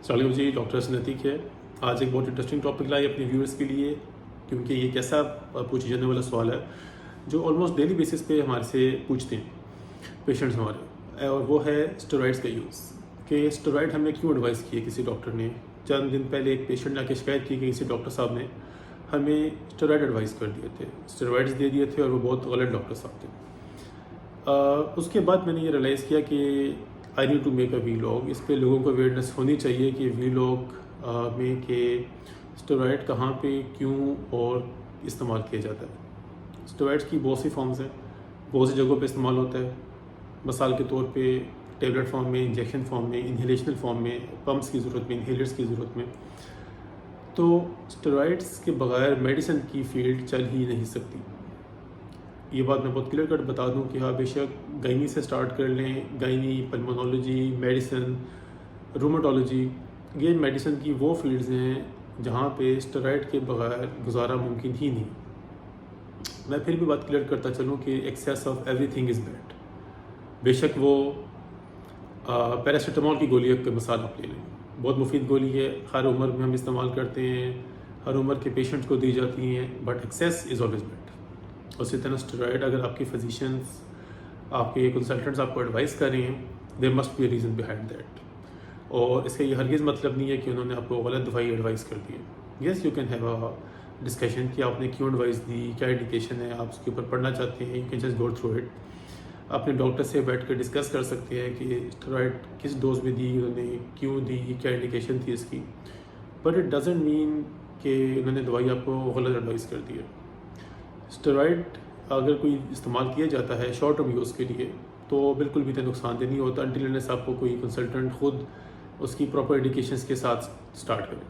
السلام علیکم جی، ڈاکٹر حسن عتیق ہے۔ آج ایک بہت انٹرسٹنگ ٹاپک لائے اپنے ویورز کے لیے، کیونکہ یہ کیسا پوچھے جانے والا سوال ہے جو آلموسٹ ڈیلی بیسس پہ ہمارے سے پوچھتے ہیں پیشنٹس ہمارے، اور وہ ہے اسٹیرائڈس کا یوز، کہ اسٹیرائڈ ہمیں کیوں ایڈوائز کیے کسی ڈاکٹر نے۔ چند دن پہلے ایک پیشنٹ نے آ کے شکایت کی کہ کسی ڈاکٹر صاحب نے ہمیں اسٹیرائڈ ایڈوائز کر دیے تھے، اسٹیرائڈس دے دیے تھے، اور وہ بہت غلط ڈاکٹر صاحب تھے۔ اس کے بعد میں نے یہ ریئلائز کیا کہ I need to make a vlog, اس پہ لوگوں کو اویئرنیس ہونی چاہیے کہ ویلاگ میں کہ اسٹیرائڈ کہاں پہ کیوں اور استعمال کیا جاتا ہے۔ اسٹیرائڈس کی بہت سی فارمز ہیں، بہت سی جگہوں پہ استعمال ہوتا ہے، مثال کے طور پہ ٹیبلٹ فارم میں، انجیکشن فارم میں، انہیلیشنل فارم میں، پمپس کی ضرورت میں، انہیلرس کی ضرورت میں۔ تو اسٹیرائڈس کے بغیر میڈیسن کی فیلڈ چل ہی نہیں سکتی۔ یہ بات میں بہت کلیئر کٹ بتا دوں کہ ہاں بے شک گائنی سے سٹارٹ کر لیں، گائنی، پلمونالوجی، میڈیسن، روماٹولوجی، یہ میڈیسن کی وہ فیلڈز ہیں جہاں پہ اسٹیرائڈ کے بغیر گزارا ممکن ہی نہیں۔ میں پھر بھی بات کلیئر کرتا چلوں کہ access of every thing is bad. بے شک وہ پیراسیٹامول کی گولی کا مثال آپ لے لیں، بہت مفید گولی ہے، ہر عمر میں ہم استعمال کرتے ہیں، ہر عمر کے پیشنٹس کو دی جاتی ہیں، but access is always bad. اسی طرح اسٹیرائڈ اگر آپ کی فزیشنس، آپ کے کنسلٹنٹس آپ کو ایڈوائز کر رہے ہیں، there must be a reason behind that, اور اس کا یہ ہرگز مطلب نہیں ہے کہ انہوں نے آپ کو غلط دوائی ایڈوائز کر دی ہے۔ Yes, you can have a discussion کہ آپ نے کیوں ایڈوائز دی، کیا انڈیکیشن ہے، آپ اس کے اوپر پڑھنا چاہتے ہیں، you can just go through it. اپنے ڈاکٹر سے بیٹھ کر ڈسکس کر سکتے ہیں کہ اسٹیرائڈ کس ڈوز میں دی انہوں نے، کیوں دی، کیا انڈیکیشن تھی اس کی، بٹ اٹ ڈزنٹ مین کہ انہوں نے دوائی آپ کو غلط ایڈوائز کر دی ہے۔ اسٹیرائڈ اگر کوئی استعمال کیا جاتا ہے شارٹ ٹرم یوز کے لیے تو بالکل بھی نقصان دہ نہیں ہوتا، انٹل انلیس آپ کو کوئی کنسلٹنٹ خود اس کی پراپر انڈیکیشنز کے ساتھ سٹارٹ کرے۔